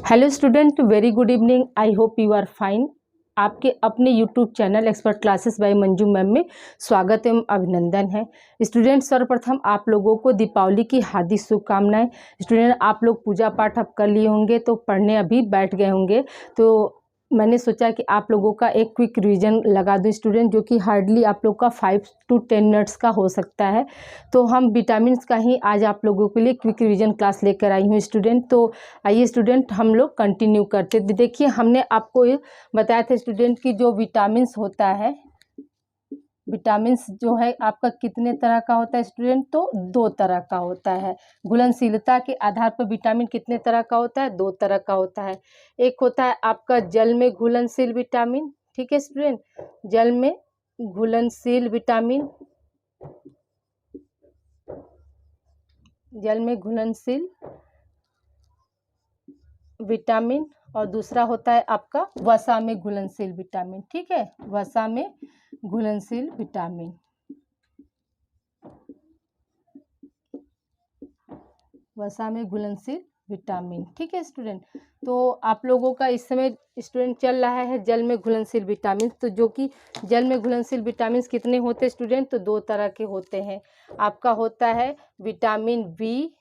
Hello student, very good evening. I hope you are fine. आपके अपने YouTube channel expert classes by Manju ma'am में स्वागत एवं अभिनंदन है। स्टूडेंट, सर्वप्रथम आप लोगों को दीपावली की हार्दिक शुभकामनाएं। स्टूडेंट, आप लोग पूजा पाठ अब कर लिए होंगे तो पढ़ने अभी बैठ गए होंगे, तो मैंने सोचा कि आप लोगों का एक क्विक रिवीजन लगा दूं स्टूडेंट, जो कि हार्डली आप लोग का 5 to 10 मिनट्स का हो सकता है। तो हम विटामिन्स का ही आज आप लोगों के लिए क्विक रिवीजन क्लास लेकर आई हूँ स्टूडेंट। तो आइए स्टूडेंट, हम लोग कंटिन्यू करते। देखिए, हमने आपको ये बताया था स्टूडेंट कि जो विटामिन्स होता है, विटामिन्स जो है आपका कितने तरह का होता है स्टूडेंट, तो 2 तरह का होता है। घुलनशीलता के आधार पर विटामिन कितने तरह का होता है, 2 तरह का होता है। एक होता है आपका जल में घुलनशील विटामिन, ठीक है स्टूडेंट, जल में घुलनशील विटामिन, जल में घुलनशील विटामिन, और दूसरा होता है आपका वसा में घुलनशील विटामिन, ठीक है, वसा में घुलनशील विटामिन, वसा में घुलनशील विटामिन, ठीक है स्टूडेंट। तो आप लोगों का इस समय स्टूडेंट चल रहा है जल में घुलनशील विटामिन। तो जो कि जल में घुलनशील विटामिन कितने होते हैं स्टूडेंट, तो 2 तरह के होते हैं। आपका होता है विटामिन बी,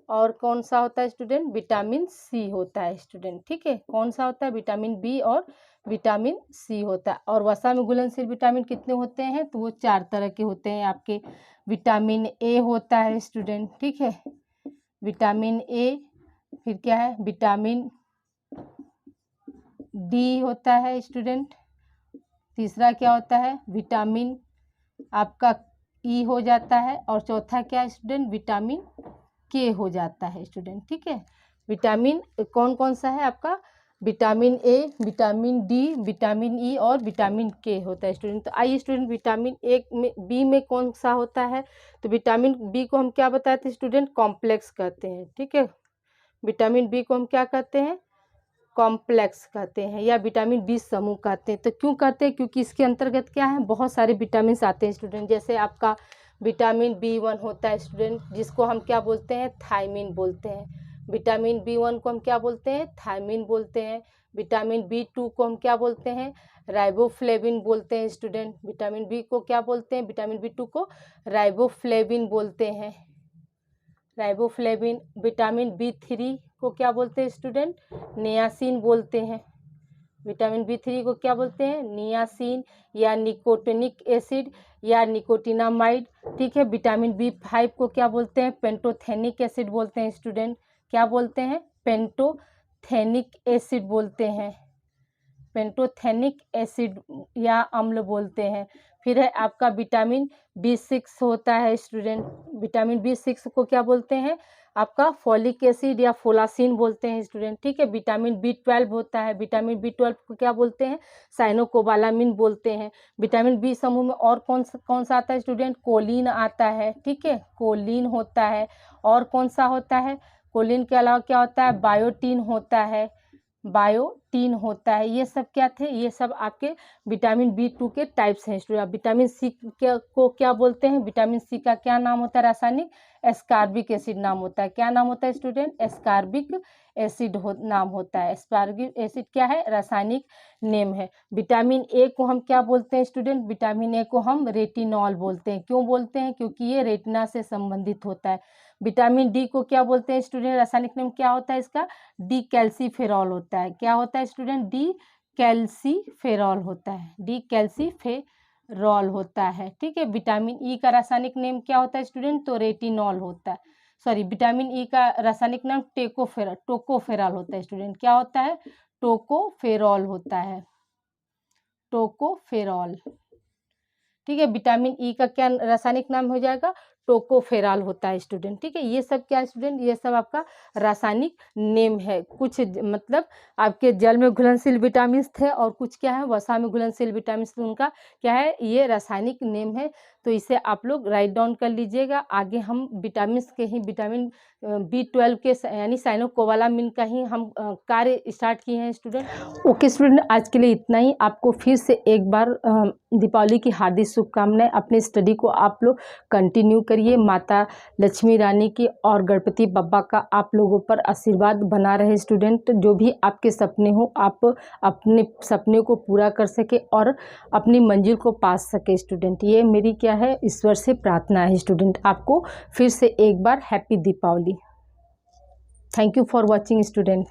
और कौन सा होता है स्टूडेंट, विटामिन सी होता है स्टूडेंट, ठीक है। कौन सा होता है, विटामिन बी और विटामिन सी होता है। और वसा में घुलनशील विटामिन कितने होते हैं, तो वो 4 तरह के होते हैं आपके। विटामिन ए होता है स्टूडेंट, ठीक है, विटामिन ए। फिर क्या है, विटामिन डी होता है स्टूडेंट। तीसरा क्या होता है, विटामिन आपका ई हो जाता है। और चौथा क्या है स्टूडेंट, विटामिन के हो जाता है स्टूडेंट, ठीक है। विटामिन कौन कौन सा है आपका, vitamin A, vitamin D, vitamin E और विटामिन के होता है स्टूडेंट। तो आइए स्टूडेंट, विटामिन ए में, बी में कौन सा होता है, तो विटामिन बी को हम क्या बताते हैं स्टूडेंट, कॉम्प्लेक्स कहते हैं, ठीक है। विटामिन बी को हम क्या कहते हैं, कॉम्प्लेक्स कहते हैं, या विटामिन बी समूह कहते हैं। तो क्यों कहते हैं, क्योंकि इसके अंतर्गत क्या है, बहुत सारे विटामिन आते हैं स्टूडेंट। जैसे आपका विटामिन बी1 होता है स्टूडेंट, जिसको हम क्या बोलते हैं, थायमिन बोलते हैं। विटामिन बी1 को हम क्या बोलते हैं, थायमिन बोलते हैं। विटामिन बी2 को हम क्या बोलते हैं, राइबोफ्लेविन बोलते हैं स्टूडेंट। विटामिन बी को क्या बोलते हैं, विटामिन बी2 को राइबोफ्लेविन बोलते हैं, राइबोफ्लेविन। विटामिन बी3 को क्या बोलते हैं स्टूडेंट, नियासिन बोलते हैं। विटामिन बी3 को क्या बोलते हैं, नियासिन या निकोटिनिक एसिड या निकोटिनामाइड, ठीक है। विटामिन बी5 को क्या बोलते हैं, पेंटोथेनिक एसिड बोलते हैं स्टूडेंट। क्या बोलते हैं, पेंटोथेनिक एसिड बोलते हैं, पेंटोथेनिक एसिड या अम्ल बोलते हैं। फिर है आपका विटामिन बी6 होता है स्टूडेंट। विटामिन बी6 को क्या बोलते हैं, आपका फॉलिक एसिड या फोलासिन बोलते हैं स्टूडेंट, ठीक है। विटामिन बी12 होता है, विटामिन बी12 को क्या बोलते हैं, साइनोकोबालामिन बोलते हैं। विटामिन बी समूह में और कौन सा आता है स्टूडेंट, कोलिन आता है, ठीक है, कोलिन होता है। और कौन सा होता है, कोलिन के अलावा क्या होता है, बायोटीन होता है, बायोटीन होता है। ये सब क्या थे, ये सब आपके विटामिन बी2 के टाइप्स हैं स्टूडेंट। विटामिन सी को क्या बोलते हैं, विटामिन सी का क्या नाम होता है, रासायनिक एस्कॉर्बिक एसिड नाम होता है। क्या नाम होता है स्टूडेंट, एस्कॉर्बिक एसिड नाम होता है। एस्कॉर्बिक एसिड क्या है, रासायनिक नेम है। विटामिन ए को हम क्या बोलते हैं स्टूडेंट, विटामिन ए को हम रेटिनॉल बोलते हैं। क्यों बोलते हैं, क्योंकि ये रेटिना से संबंधित होता है। विटामिन डी को क्या बोलते हैं स्टूडेंट, रासायनिक नाम क्या होता है इसका, डी कैल्सीफेरॉल होता है। क्या होता है स्टूडेंट, डी कैल्सीफेरॉल होता है, डी कैल्सीफेरॉल होता है, ठीक है। विटामिन ई का रासायनिक नेम क्या होता है स्टूडेंट, तो रेटिनॉल होता है। सॉरी, विटामिन ई का रासायनिक नाम टोकोफेरॉल होता है स्टूडेंट। क्या होता है, टोकोफेरॉल होता है, टोकोफेरॉल, ठीक है। विटामिन ई का क्या रासायनिक नाम हो जाएगा, टोकोफेरॉल होता है स्टूडेंट, ठीक है। ये सब क्या है स्टूडेंट, ये सब आपका रासायनिक नेम है। कुछ मतलब आपके जल में घुलनशील विटामिन थे और कुछ क्या है, वसा में घुलनशील विटामिन, उनका क्या है, ये रासायनिक नेम है। तो इसे आप लोग राइट डाउन कर लीजिएगा। आगे हम विटामिन के ही विटामिन B12 के यानी साइनोकोबालामिन का ही हम कार्य स्टार्ट किए हैं स्टूडेंट। ओके स्टूडेंट, आज के लिए इतना ही। आपको फिर से एक बार दीपावली की हार्दिक शुभकामनाएं। अपनी स्टडी को आप लोग कंटिन्यू करिए। माता लक्ष्मी रानी की और गणपति बप्पा का आप लोगों पर आशीर्वाद बना रहे स्टूडेंट। जो भी आपके सपने हो, आप अपने सपने को पूरा कर सके और अपनी मंजिल को पा सके स्टूडेंट। ये मेरी क्या है, ईश्वर से प्रार्थना है स्टूडेंट। आपको फिर से एक बार happy Deepavali. Thank you for watching student.